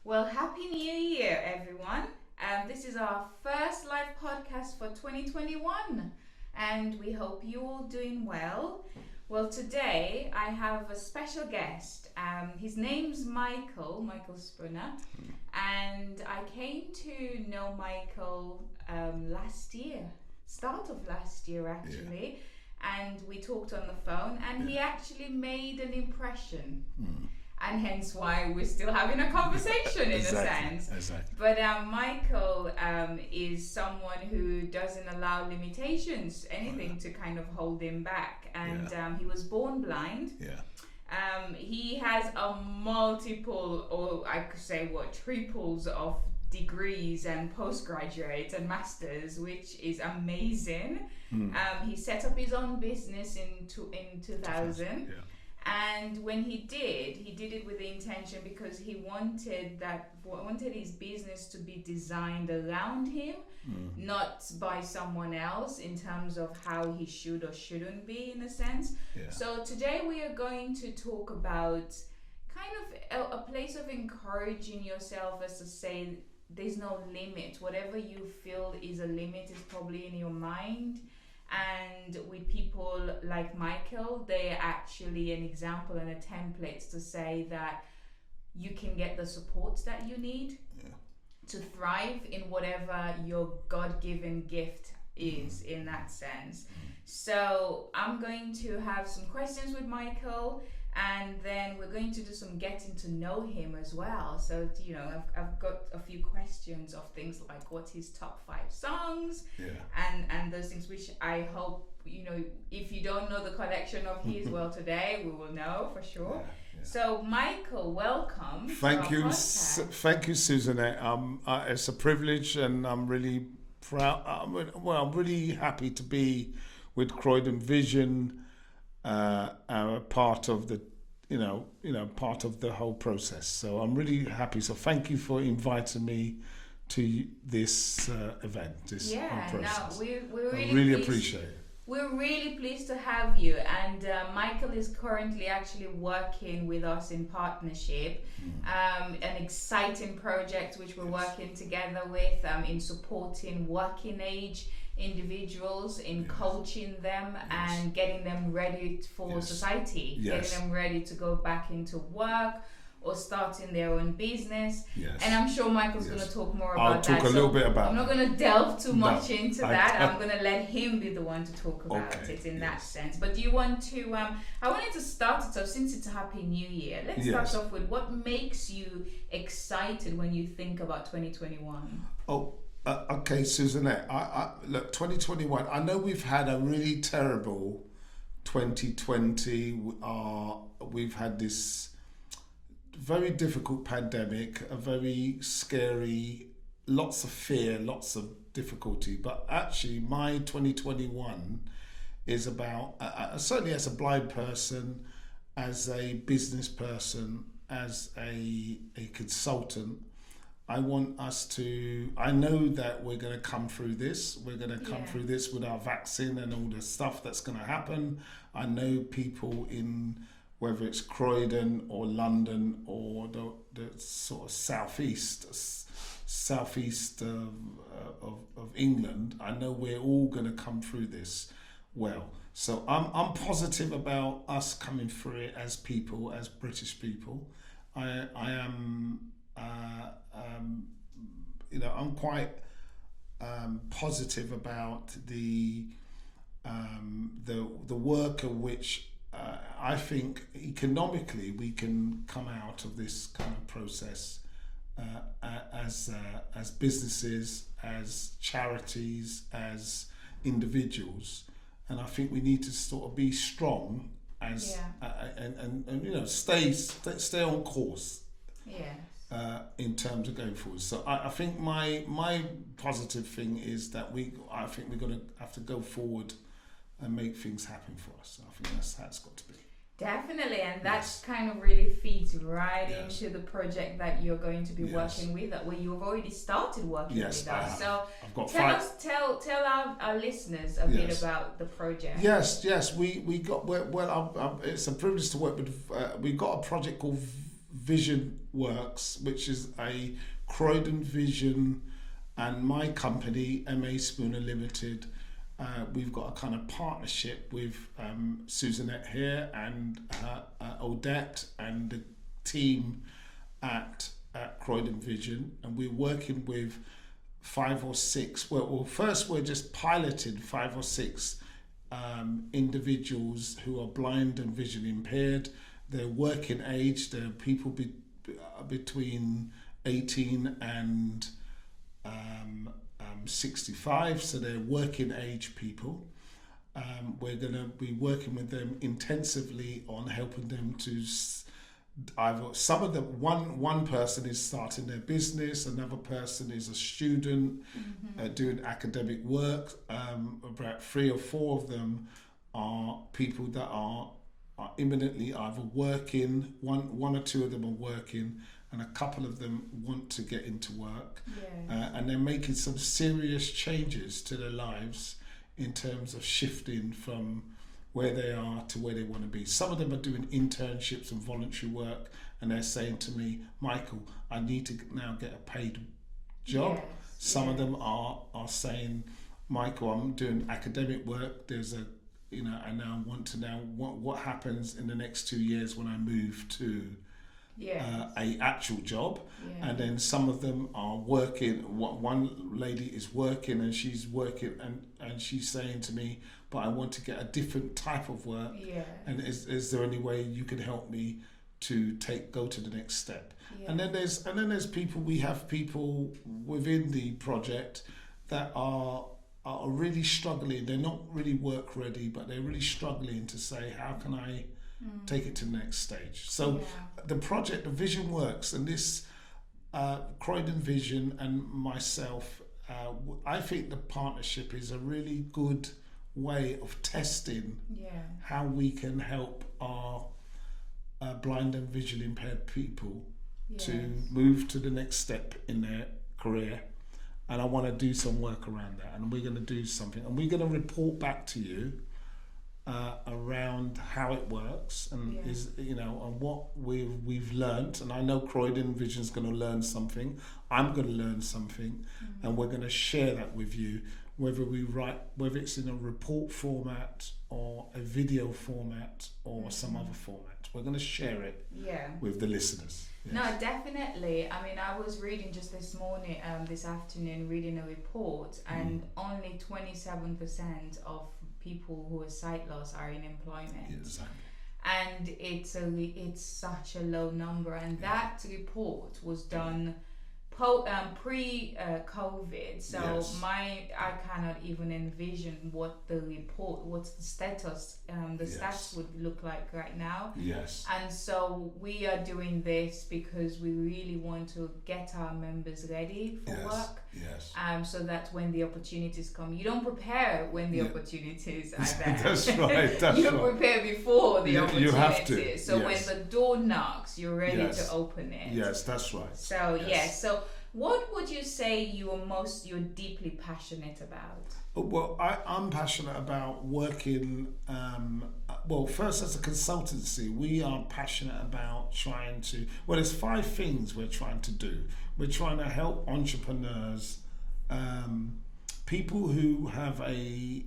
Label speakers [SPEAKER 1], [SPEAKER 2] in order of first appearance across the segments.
[SPEAKER 1] Well, Happy New Year, everyone. This is our first live podcast for 2021, and we hope you're all doing well. Well, today I have a special guest. His name's Michael Spooner, and I came to know Michael last year, start of last year actually, and we talked on the phone, and he actually made an impression. And hence why we're still having a conversation in a sense.
[SPEAKER 2] Exactly.
[SPEAKER 1] But Michael is someone who doesn't allow limitations, anything to kind of hold him back. And he was born blind. He has a multiple, or I could say triples of degrees and postgraduate and masters, which is amazing. He set up his own business in 2000. And when he did it with the intention because he wanted his business to be designed around him, not by someone else in terms of how he should or shouldn't be, in a sense. So today we are going to talk about kind of a place of encouraging yourself, as to say there's no limit. Whatever you feel is a limit is probably in your mind. And with people like Michael, they're actually an example and a template to say that you can get the support that you need to thrive in whatever your God-given gift is, in that sense. So I'm going to have some questions with Michael, and then we're going to do some getting to know him as well. So, I've got a few questions of things like what's his top 5 songs and those things, which I hope, if you don't know the collection of his, well, today we will know for sure. So, Michael, welcome.
[SPEAKER 2] Thank you, Susanette. It's a privilege, and I'm really proud. I'm really happy to be with Croydon Vision. Part of the, part of the whole process. So I'm really happy. So thank you for inviting me to this event, this process.
[SPEAKER 1] No, we're
[SPEAKER 2] I
[SPEAKER 1] really
[SPEAKER 2] really
[SPEAKER 1] pleased.
[SPEAKER 2] appreciate it.
[SPEAKER 1] We're really pleased to have you, and Michael is currently actually working with us in partnership, an exciting project which we're working together with in supporting working age individuals, in coaching them and getting them ready for society, getting them ready to go back into work or starting their own business. And I'm sure Michael's going to talk more about that.
[SPEAKER 2] I'll talk a little bit about
[SPEAKER 1] I'm not going to delve too much into that.
[SPEAKER 2] I'm
[SPEAKER 1] going to let him be the one to talk about it in that sense. But do you want to, I wanted to start it off, since it's a Happy New Year, let's start off with what makes you excited when you think about 2021?
[SPEAKER 2] Okay, Susanette, look, 2021, I know we've had a really terrible 2020. We've had this very difficult pandemic, a very scary, lots of fear, lots of difficulty. But actually, my 2021 is about, certainly as a blind person, as a business person, as a consultant, I want us to, I know that we're going to come through this. We're going to come through this with our vaccine and all the stuff that's going to happen. I know people in, whether it's Croydon or London or the sort of southeast of England, I know we're all going to come through this well. So I'm positive about us coming through it as people, as British people. I am... I'm quite positive about the work of which I think economically we can come out of this kind of process as businesses, as charities, as individuals, and I think we need to sort of be strong as and stay on course. In terms of going forward. So I think my positive thing is that I think we're going to have to go forward and make things happen for us. So I think that's got to be.
[SPEAKER 1] Definitely, and that kind of really feeds right into the project that you're going to be working with, where you've already started working with us. So tell our listeners a bit about the project.
[SPEAKER 2] Yes, we got, it's a privilege to work with, we got a project called Vision Works, which is a Croydon Vision and my company, MA Spooner Limited. We've got a kind of partnership with Susanette here and Odette and the team at Croydon Vision, and we're working with 5 or 6. Well, first we're just piloted 5 or 6 individuals who are blind and visually impaired. They're working age. They're people between 18 and 65, so they're working age people. We're going to be working with them intensively on helping them to either some of them, one person is starting their business, another person is a student doing academic work. About 3 or 4 of them are people that are imminently either working, one or 2 of them are working, and a couple of them want to get into work. And they're making some serious changes to their lives in terms of shifting from where they are to where they want to be. Some of them are doing internships and voluntary work, and they're saying to me, Michael, I need to now get a paid job. Some of them are saying, Michael, I'm doing academic work. There's a, and now I want to know what happens in the next 2 years when I move to a actual job. And then some of them are working. One lady is working, and she's working, and she's saying to me, but I want to get a different type of work. And is there any way you can help me to go to the next step? And then there's people. We have people within the project that are really struggling. They're not really work ready, but they're really struggling to say, how can I take it to the next stage? So the project, the Vision Works, and this Croydon Vision and myself, I think the partnership is a really good way of testing how we can help our blind and visually impaired people to move to the next step in their career. And I want to do some work around that, and we're going to do something, and we're going to report back to you around how it works, and and what we've learnt. And I know Croydon Vision's going to learn something. I'm going to learn something, and we're going to share that with you. Whether it's in a report format or a video format or some other format, we're going to share it with the listeners.
[SPEAKER 1] No, definitely. I mean, I was reading just this afternoon, reading a report, and only 27% of people who are sight loss are in employment.
[SPEAKER 2] Exactly.
[SPEAKER 1] And it's such a low number. And that report was done pre-COVID, so I cannot even envision what the status, stats would look like right now. And so we are doing this because we really want to get our members ready for work. So that when the opportunities come, you don't prepare when the opportunities are there.
[SPEAKER 2] That's right.
[SPEAKER 1] You prepare before the opportunity.
[SPEAKER 2] You have to.
[SPEAKER 1] So when the door knocks, you're ready to open it.
[SPEAKER 2] Yes, that's right.
[SPEAKER 1] So so what would you say you're deeply passionate about?
[SPEAKER 2] Well, I'm passionate about working. First as a consultancy, we are passionate about trying to. Well, there's 5 things we're trying to do. We're trying to help entrepreneurs, people who have a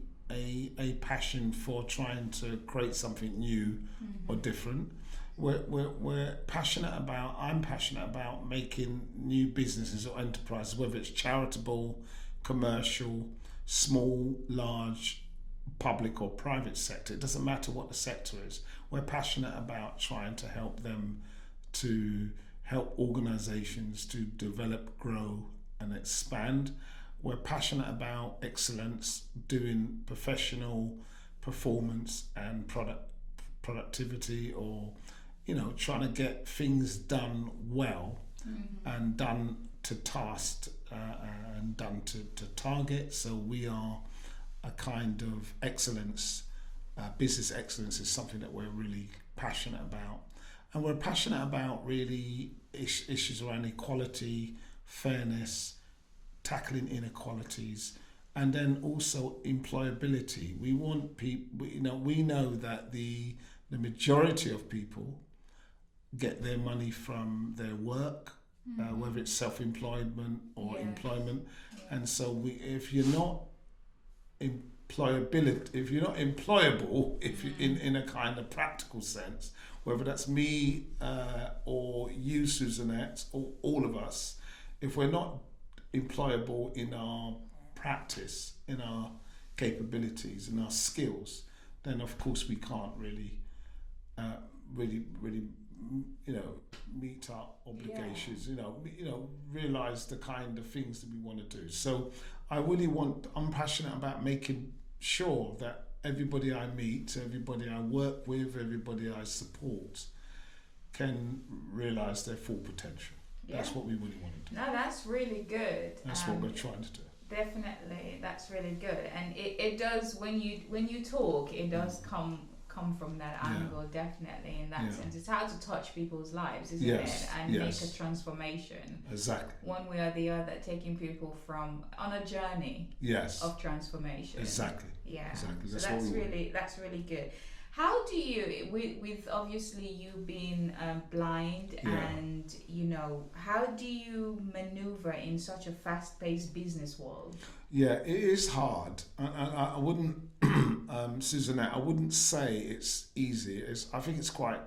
[SPEAKER 2] passion for trying to create something new or different. We're passionate about. I'm passionate about making new businesses or enterprises, whether it's charitable, commercial, small, large, public or private sector. It doesn't matter what the sector is. We're passionate about trying to help them, to help organizations to develop, grow and expand. We're passionate about excellence, doing professional performance and productivity, or trying to get things done well and done to task and done to target. So we are a kind of excellence. Business excellence is something that we're really passionate about. And we're passionate about really issues around equality, fairness, tackling inequalities, and then also employability. We want people, we know that the majority of people get their money from their work, whether it's self-employment or employment. And so if you're not employable, if you in a kind of practical sense, whether that's me or you, Susanette, or all of us, if we're not employable in our practice, in our capabilities, in our skills, then of course we can't really meet our obligations. Realize the kind of things that we want to do. So I'm passionate about making sure that everybody I meet, everybody I work with, everybody I support can realize their full potential. That's what we really want to do.
[SPEAKER 1] No, that's really good.
[SPEAKER 2] That's what we're trying to do.
[SPEAKER 1] Definitely, that's really good. And it does, when you talk, it does come from that angle, definitely, in that sense. It's how to touch people's lives, isn't it? And make a transformation.
[SPEAKER 2] Exactly.
[SPEAKER 1] One way or the other, taking people on a journey of transformation.
[SPEAKER 2] Exactly.
[SPEAKER 1] Yeah.
[SPEAKER 2] Exactly.
[SPEAKER 1] So that's really good. How do you, with obviously you being blind, and how do you maneuver in such a fast-paced business world?
[SPEAKER 2] Yeah, it is hard. I wouldn't, Susanette, I wouldn't say it's easy. I think it's quite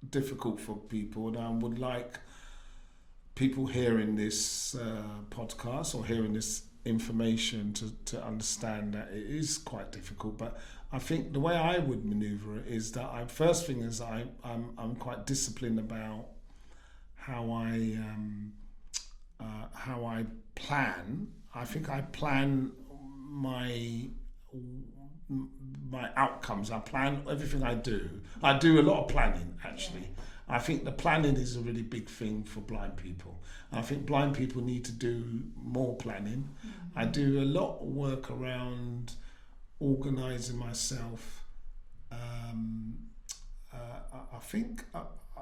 [SPEAKER 2] difficult for people, and I would like people hearing this podcast or hearing this information to understand that it is quite difficult. But I think the way I would maneuver it is that I'm quite disciplined about how I plan. I think I plan my outcomes. I plan everything I do. I do a lot of planning, actually. Yeah. I think the planning is a really big thing for blind people. And I think blind people need to do more planning. Mm-hmm. I do a lot of work around organising myself. I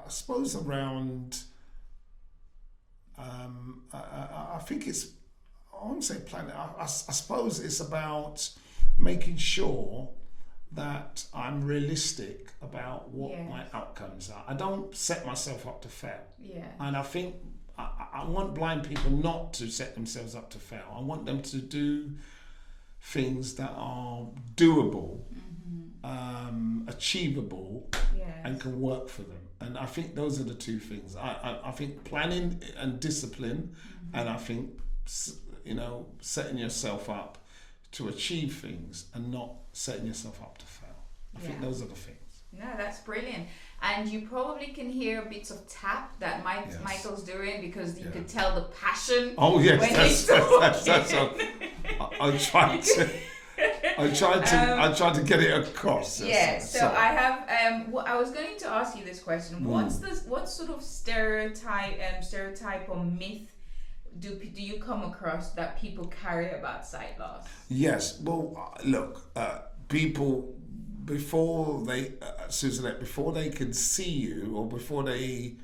[SPEAKER 2] suppose around. I think it's. I won't say planning. I suppose it's about making sure that I'm realistic about what my outcomes are. I don't set myself up to fail. Yeah. And I think I want blind people not to set themselves up to fail. I want them to do things that are doable, achievable, and can work for them. And I think those are the two things. I think planning and discipline, and I think setting yourself up to achieve things and not setting yourself up to fail. I think those are the things.
[SPEAKER 1] No, that's brilliant. And you probably can hear bits of tap that Michael's doing, because you could tell the passion.
[SPEAKER 2] Oh yes, when that's I tried to get it across.
[SPEAKER 1] So I have. I was going to ask you this question. What sort of stereotype or myth do you come across that people carry about sight loss?
[SPEAKER 2] Yes. Well, look, people before they, Susanette, before they can see you or before they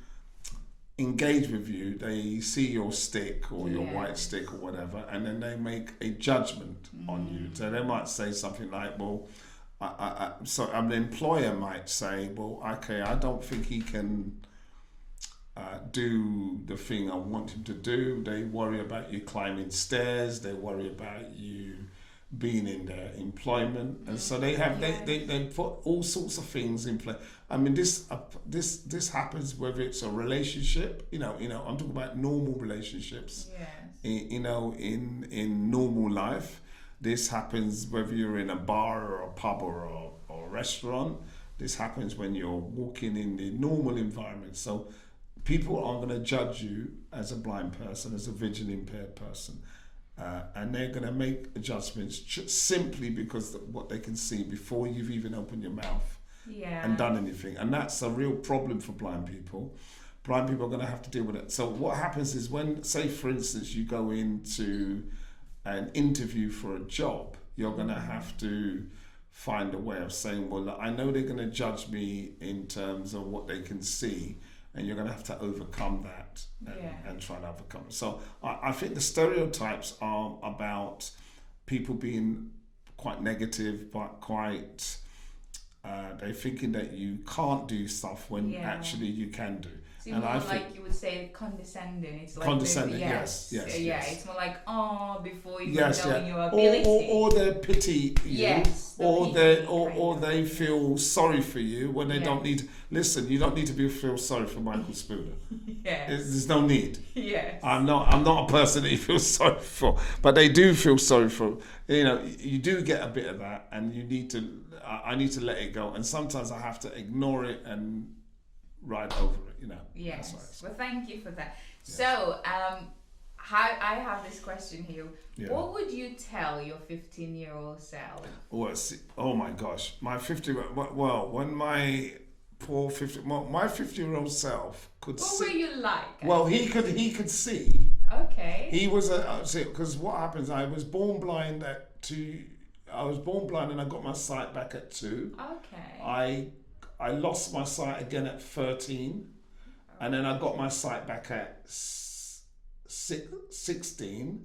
[SPEAKER 2] engage with you, they see your stick or your white stick or whatever, and then they make a judgment on you. So they might say something like, well, so an employer might say, well, okay, I don't think he can do the thing I want him to do. They worry about you climbing stairs. They worry about you being in their employment, and so they put all sorts of things in place. I mean, this happens whether it's a relationship. I'm talking about normal relationships. Yes. In normal life, this happens whether you're in a bar or a pub or a restaurant. This happens when you're walking in the normal environment. So people are going to judge you as a blind person, as a visually impaired person. And they're going to make adjustments simply because of what they can see before you've even opened your mouth and done anything. And that's a real problem for blind people. Blind people are going to have to deal with it. So what happens is when, say for instance, you go into an interview for a job, you're going to have to find a way of saying, well, I know they're going to judge me in terms of what they can see, and you're going to have to overcome that and try to overcome it. So I think the stereotypes are about people being quite negative, but quite They're thinking that you can't do stuff when actually you can do.
[SPEAKER 1] So and more like you would say condescending. It's like
[SPEAKER 2] condescending, yes.
[SPEAKER 1] It's more like before you know your ability.
[SPEAKER 2] Or they pity you, or they feel sorry for you when they don't need. Listen, you don't need to feel sorry for Michael Spooner. There's no need. I'm not a person that you feel sorry for, but they do feel sorry for. You do get a bit of that, and you need to. I need to let it go, and sometimes I have to ignore it and ride over it.
[SPEAKER 1] Yes. Well, thank you for that. Yes. So, I have this question here. Yeah. What would you tell your 15-year-old self?
[SPEAKER 2] Oh my gosh, my 50. Well, when my poor 50, my 50-year-old self could see.
[SPEAKER 1] What were you like?
[SPEAKER 2] Well, he could see.
[SPEAKER 1] Okay.
[SPEAKER 2] He was because what happens? I was born blind at 2. I was born blind and I got my sight back at 2.
[SPEAKER 1] Okay.
[SPEAKER 2] I lost my sight again at 13, and then I got my sight back at 16.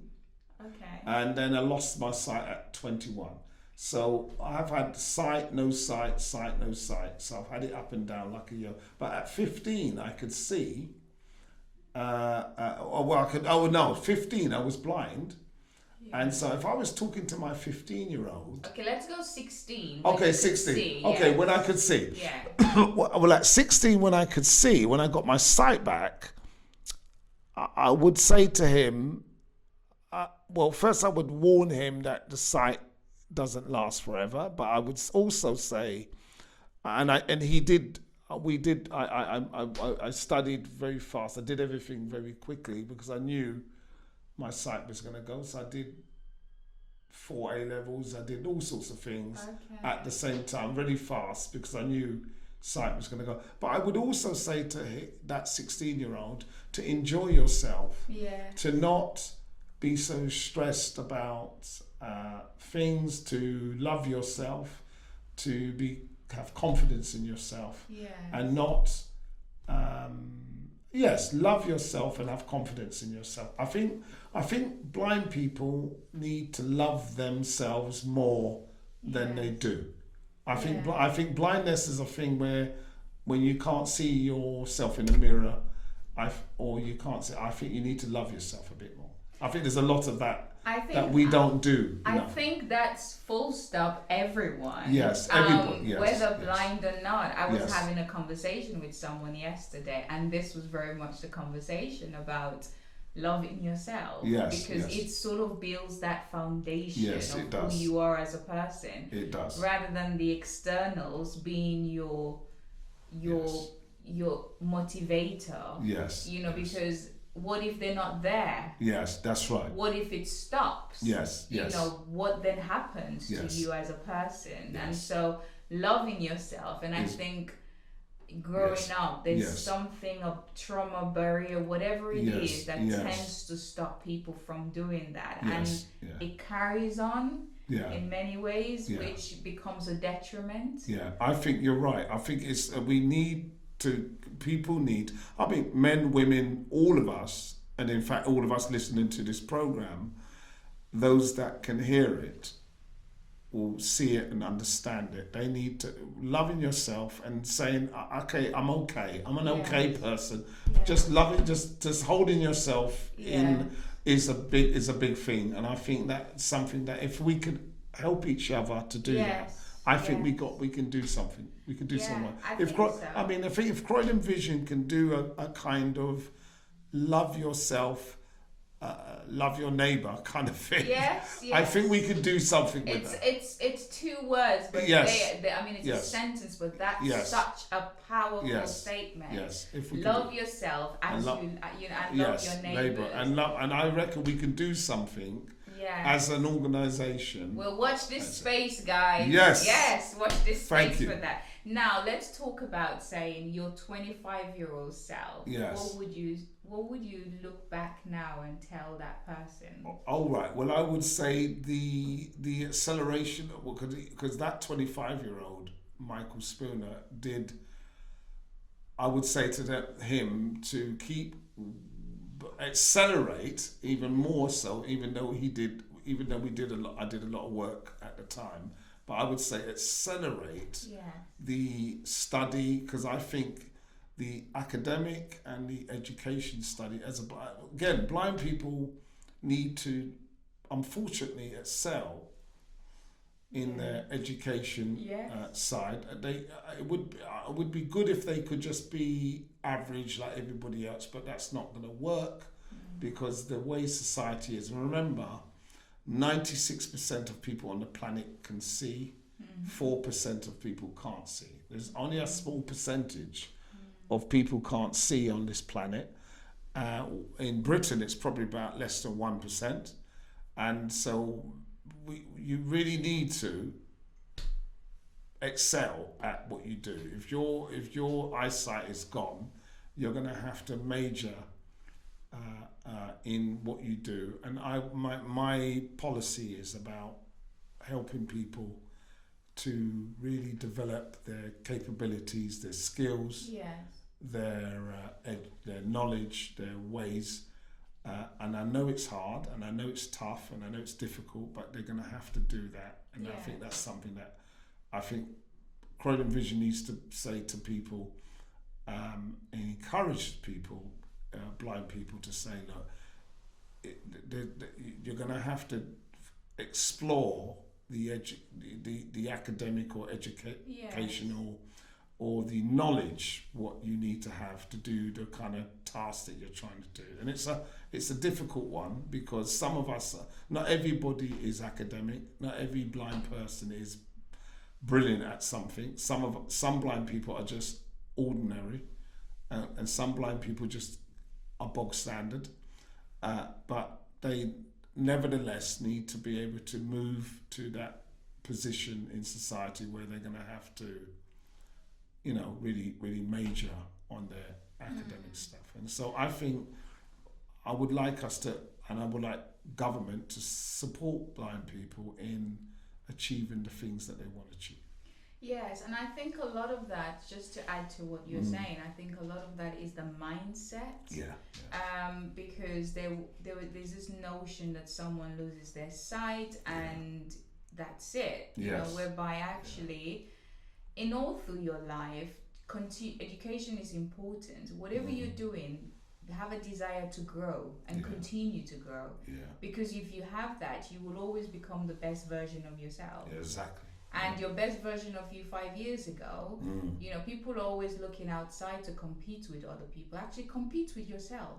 [SPEAKER 1] Okay.
[SPEAKER 2] And then I lost my sight at 21. So I've had sight, no sight, sight, no sight. So I've had it up and down like a yo. But at 15, I could see. 15, I was blind. And so if I was talking to my 15-year-old...
[SPEAKER 1] Okay, let's go 16.
[SPEAKER 2] Okay, 16. Okay, when I could see.
[SPEAKER 1] Yeah.
[SPEAKER 2] Well, at 16, when I could see, when I got my sight back, I would say to him... first I would warn him that the sight doesn't last forever. But I would also say... I studied very fast. I did everything very quickly because I knew... my sight was going to go, so I did 4 A-levels. I did all sorts of things at the same time, really fast, because I knew sight was going to go. But I would also say to that 16-year-old to enjoy yourself, to not be so stressed about things, to love yourself, to have confidence in yourself, and not. Love yourself and have confidence in yourself. I think blind people need to love themselves more than they do. I think blindness is a thing where when you can't see yourself in the mirror, or you can't see. I think you need to love yourself a bit more. I think there's a lot of that that we don't do.
[SPEAKER 1] I think that's full stop everyone.
[SPEAKER 2] Yes, everybody.
[SPEAKER 1] Whether blind or not. I was having a conversation with someone yesterday, and this was very much the conversation about loving yourself. Because it sort of builds that foundation of who you are as a person.
[SPEAKER 2] It does.
[SPEAKER 1] Rather than the externals being your motivator. Because what if they're not there?
[SPEAKER 2] Yes, that's right.
[SPEAKER 1] What if it stops?
[SPEAKER 2] Yes.
[SPEAKER 1] What then happens to you as a person? And so loving yourself, and I think growing up, there's something of trauma, barrier, whatever it is that tends to stop people from doing that. And it carries on in many ways, which becomes a detriment.
[SPEAKER 2] I think you're right. I think people need, men, women, all of us, and in fact all of us listening to this program, those that can hear it will see it and understand it. They need to loving yourself and saying, okay, I'm an okay person. Just loving, just holding yourself in is a big thing. And I think that's something that if we could help each other to do that, I think we can do something. We can do something. I think if Croydon Vision can do a kind of love yourself, love your neighbour kind of thing. I think we can do something with that.
[SPEAKER 1] It's 2 words, but it's a sentence, but that's such a powerful statement. If we love yourself and love your neighbour,
[SPEAKER 2] and I reckon we can do something. As an organisation.
[SPEAKER 1] Well, watch this space, guys. Watch this space for that. Now, let's talk about saying your 25-year-old self. What would you look back now and tell that person?
[SPEAKER 2] All right. Well, I would say the acceleration, because that 25-year-old Michael Spooner did. I would say to him to accelerate even more so, even though I did a lot of work at the time, but I would say accelerate the study, because I think the academic and the education study, again, blind people need to, unfortunately, excel in their education side. It would be good if they could just be average like everybody else, but that's not going to work because the way society is. And remember, 96% of people on the planet can see, 4% of people can't see. There's only a small percentage of people can't see on this planet. In Britain, it's probably about less than 1%. And so you really need to excel at what you do. If your eyesight is gone, you're going to have to major in what you do. And my policy is about helping people to really develop their capabilities, their skills, their knowledge, their ways. And I know it's hard, and I know it's tough, and I know it's difficult, but they're going to have to do that. And I think that's something that I think Croydon Vision needs to say to people and encourage people, blind people, to say, look, you're going to have to explore the academic or educational or the knowledge what you need to have to do the kind of task that you're trying to do. And it's a difficult one, because some of us, not everybody is academic, not every blind person is brilliant at something. Some blind people are just ordinary, and some blind people just are bog standard, but they nevertheless need to be able to move to that position in society where they're going to have to, really major on their academic stuff. And so I think I would like us to, and I would like government to support blind people in achieving the things that they want to achieve.
[SPEAKER 1] Yes, and I think a lot of that, just to add to what you're saying, I think a lot of that is the mindset. Because there's this notion that someone loses their sight and that's it. Whereby actually, in all through your life, education is important. Whatever you're doing, have a desire to grow and continue to grow. Because if you have that, you will always become the best version of yourself.
[SPEAKER 2] Exactly.
[SPEAKER 1] And your best version of you 5 years ago, people are always looking outside to compete with other people. Actually, compete with yourself.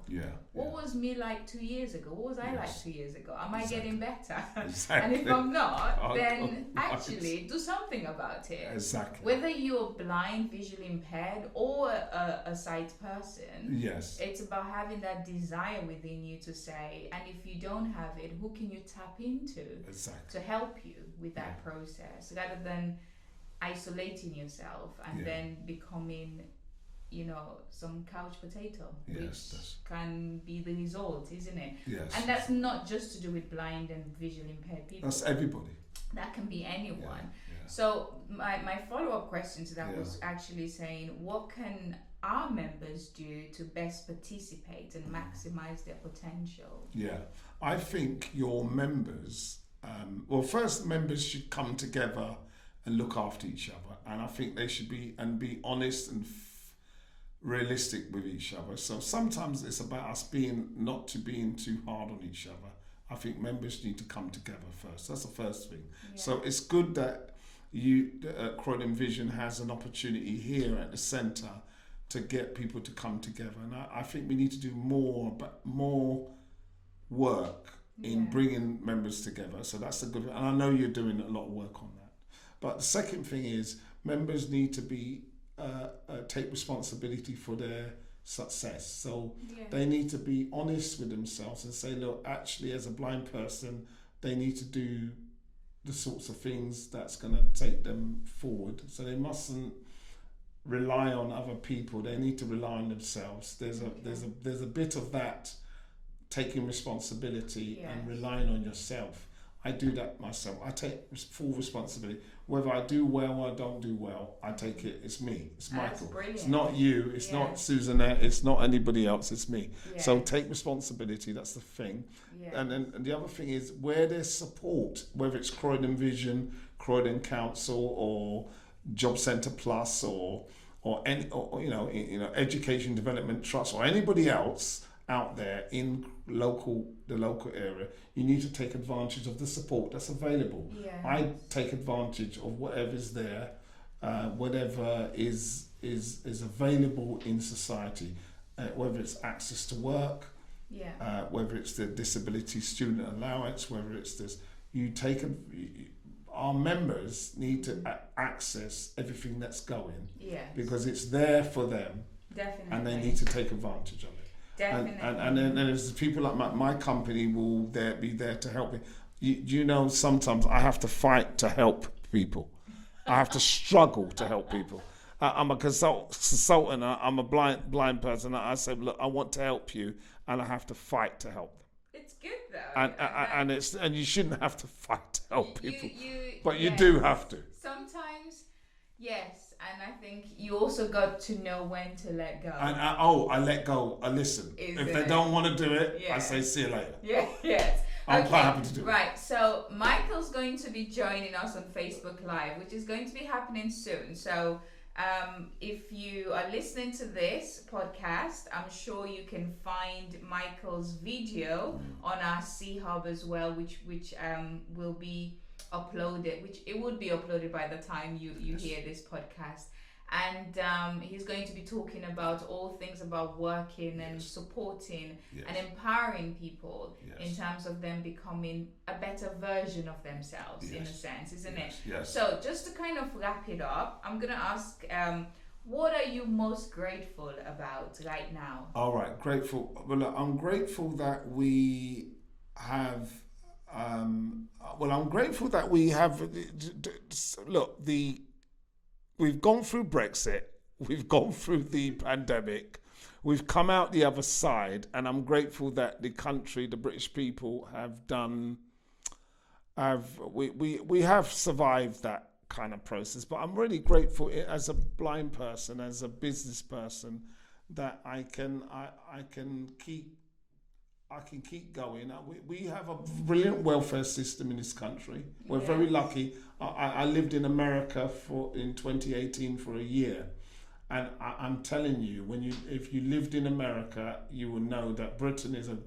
[SPEAKER 1] What was me like 2 years ago? What was I like 2 years ago? Am I getting better? And if I'm not, then actually do something about it. Whether you're blind, visually impaired, or a sight person, it's about having that desire within you to say, and if you don't have it, who can you tap into to help you with that process, rather than isolating yourself and then becoming, some couch potato, which can be the result, isn't it? And that's not just to do with blind and visually impaired people.
[SPEAKER 2] That's everybody.
[SPEAKER 1] That can be anyone. So my follow-up question to that was actually saying, what can our members do to best participate and maximize their potential?
[SPEAKER 2] I think your members, first, members should come together and look after each other, and I think they should be honest and realistic with each other. So sometimes it's about us not being too hard on each other. I think members need to come together first. That's the first thing. So it's good that Croydon Vision has an opportunity here at the centre to get people to come together, and I think we need to do more work in bringing members together. So that's a good, and I know you're doing a lot of work on that. But the second thing is, members need to be take responsibility for their success. So they need to be honest with themselves and say, look, actually, as a blind person, they need to do the sorts of things that's going to take them forward. So they mustn't rely on other people. They need to rely on themselves. There's a bit of that, taking responsibility and relying on yourself. I do that myself. I take full responsibility. Whether I do well or I don't do well, I take it. It's me. It's Michael. It's not you. It's not Susanette. It's not anybody else. It's me. Yeah. So take responsibility. That's the thing. Yeah. And the other thing is where there's support, whether it's Croydon Vision, Croydon Council, or Job Centre Plus, or any, or Education Development Trust, or anybody else out there in the local area, you need to take advantage of the support that's available. Yeah. I take advantage of whatever's there, whatever is available in society, whether it's access to work, whether it's the disability student allowance, whether it's this. Our members need to access everything that's going, because it's there for them. Definitely. And they need to take advantage of it. Definitely. And then there's people like my company will be there to help me. You know, sometimes I have to fight to help people. I have to struggle to help people. I'm a consultant. I'm a blind person. I say, look, I want to help you, and I have to fight to help them. It's good though. And you shouldn't have to fight to help people, but you do have to. Sometimes, yes. And I think you also got to know when to let go. I let go. I listen. If they don't want to do it, I say, see you later. Yes. I'm quite happy to do it. Right. So Michael's going to be joining us on Facebook Live, which is going to be happening soon. So if you are listening to this podcast, I'm sure you can find Michael's video on our C Hub as well, which will be uploaded, which it would be uploaded by the time you hear this podcast. And he's going to be talking about all things about working and supporting and empowering people in terms of them becoming a better version of themselves, in a sense, isn't it? Yes. So just to kind of wrap it up, I'm going to ask, what are you most grateful about right now? All right, grateful. Well, I'm grateful that we have I'm grateful that we have. Look, we've gone through Brexit, we've gone through the pandemic, we've come out the other side, and I'm grateful that the country, the British people, we have survived that kind of process. But I'm really grateful as a blind person, as a business person, that I can keep going. We have a brilliant welfare system in this country. We're very lucky. I lived in America in 2018 for a year, and I'm telling you, if you lived in America, you will know that Britain is a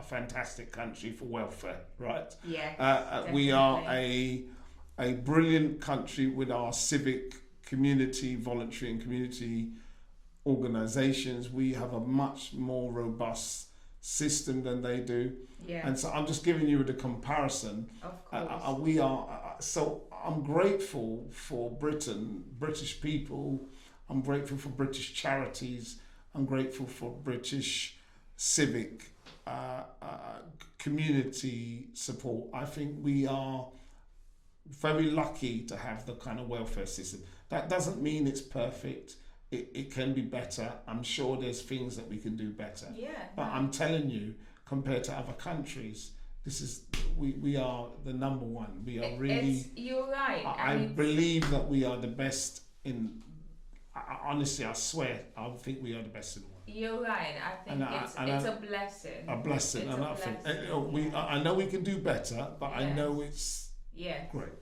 [SPEAKER 2] fantastic country for welfare, right? Yeah. We are a brilliant country with our civic, community, voluntary, and community organisations. We have a much more robust system than they do, and so I'm just giving you the comparison. Of course. So I'm grateful for Britain, British people. I'm grateful for British charities. I'm grateful for British civic community support. I think we are very lucky to have the kind of welfare system. That doesn't mean it's perfect. It can be better. I'm sure there's things that we can do better. But I'm telling you, compared to other countries, we are the number one. We are really. You're right. I believe that we are the best in. Honestly, I swear, I think we are the best in the world. You're right. I think it's a blessing. A blessing, and I think I know we can do better, but I know it's great.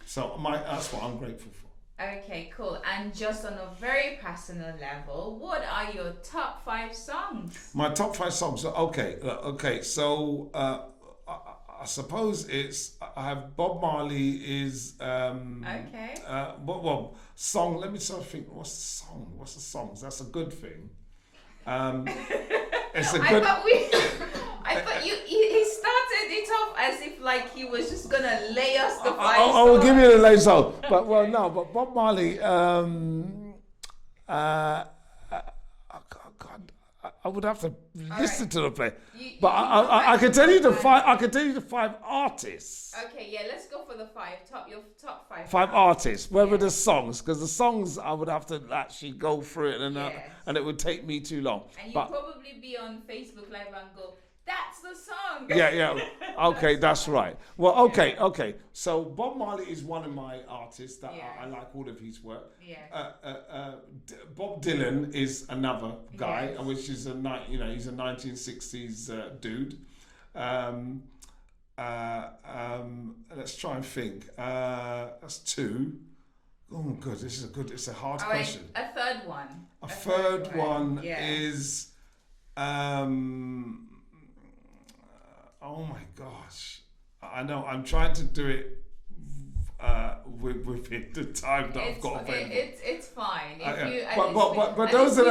[SPEAKER 2] So that's what I'm grateful for. Okay, cool. And just on a very personal level, what are your top 5 songs? My top 5 songs. Okay. So I suppose I have Bob Marley is okay. Song. Let me sort of think. What's the song? That's a good thing. It's a good. I thought he started it off as if like he was just gonna lay us the 5 songs. I will give you the lay song, but Bob Marley. I would have to listen to the play, but I can tell you the 5. I can tell you the 5 artists. Okay, yeah, let's go for the 5. Your top 5. 5 artists. Where were the songs? Because the songs I would have to actually go through it, and it would take me too long. And you'd probably be on Facebook Live and go,
[SPEAKER 1] That's the song.
[SPEAKER 2] Yeah. Okay, that's right. Well, okay. So Bob Marley is one of my artists that I like all of his work.
[SPEAKER 1] Yeah.
[SPEAKER 2] Bob Dylan is another guy,
[SPEAKER 1] Yes.
[SPEAKER 2] which is he's a 1960s dude. Let's try and think. That's two. Oh my God, it's a hard question.
[SPEAKER 1] A third one.
[SPEAKER 2] A third one
[SPEAKER 1] yeah.
[SPEAKER 2] is, oh my gosh, I know, I'm trying to do it within the time that I've got available.
[SPEAKER 1] It's fine.
[SPEAKER 2] But those are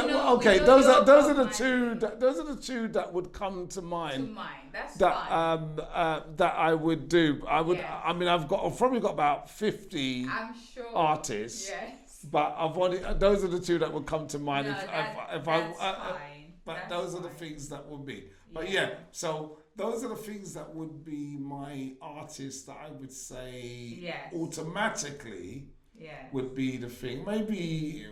[SPEAKER 2] the two that would come to mind.
[SPEAKER 1] That's fine.
[SPEAKER 2] That I would do.
[SPEAKER 1] Yes.
[SPEAKER 2] I mean, I've probably got about 50
[SPEAKER 1] I'm sure.
[SPEAKER 2] artists.
[SPEAKER 1] Yes.
[SPEAKER 2] But those are the two that would come to mind.
[SPEAKER 1] That's fine.
[SPEAKER 2] But those are the things that would be. But so those are the things that would be my artists that I would say automatically would be the thing. Maybe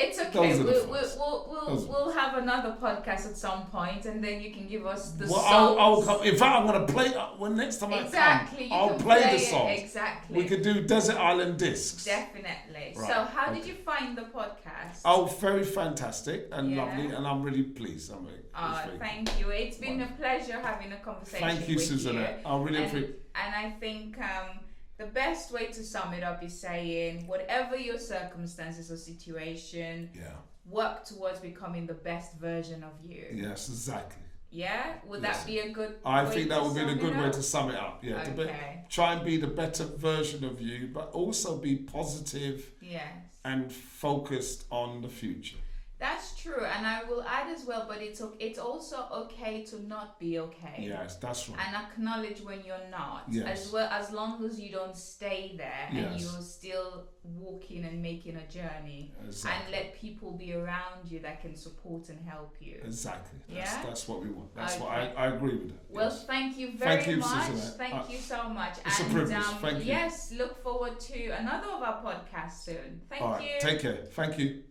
[SPEAKER 1] it's okay. We'll have another podcast at some point, and then you can give us the songs.
[SPEAKER 2] I'll come. In fact, I'm gonna play next time I come. I'll play the songs.
[SPEAKER 1] Exactly.
[SPEAKER 2] We could do Desert Island Discs.
[SPEAKER 1] Definitely.
[SPEAKER 2] Right.
[SPEAKER 1] So, how did you find the podcast?
[SPEAKER 2] Oh, very fantastic and lovely, and I'm really pleased.
[SPEAKER 1] Thank you. It's been a pleasure having a conversation.
[SPEAKER 2] Thank you,
[SPEAKER 1] with
[SPEAKER 2] Susanette. I really appreciate.
[SPEAKER 1] And I think the best way to sum it up is saying, whatever your circumstances or situation, work towards becoming the best version of you.
[SPEAKER 2] Yes, exactly.
[SPEAKER 1] Yeah? Would that be a good
[SPEAKER 2] I think that would be a good way to sum it up. Yeah.
[SPEAKER 1] Okay.
[SPEAKER 2] Try and be the better version of you, but also be positive and focused on the future.
[SPEAKER 1] That's true, and I will add as well, but it's also okay to not be okay.
[SPEAKER 2] Yes, that's right.
[SPEAKER 1] And acknowledge when you're not.
[SPEAKER 2] Yes.
[SPEAKER 1] As well, as long as you don't stay there and you're still walking and making a journey.
[SPEAKER 2] Exactly.
[SPEAKER 1] And let people be around you that can support and help you.
[SPEAKER 2] Exactly.
[SPEAKER 1] Yeah?
[SPEAKER 2] That's what we want. That's what I agree with that.
[SPEAKER 1] Well, thank you very much.
[SPEAKER 2] Susanette.
[SPEAKER 1] Thank you so much.
[SPEAKER 2] It's a privilege. Thank you.
[SPEAKER 1] Yes, look forward to another of our podcasts soon. Thank you.
[SPEAKER 2] Take care. Thank you.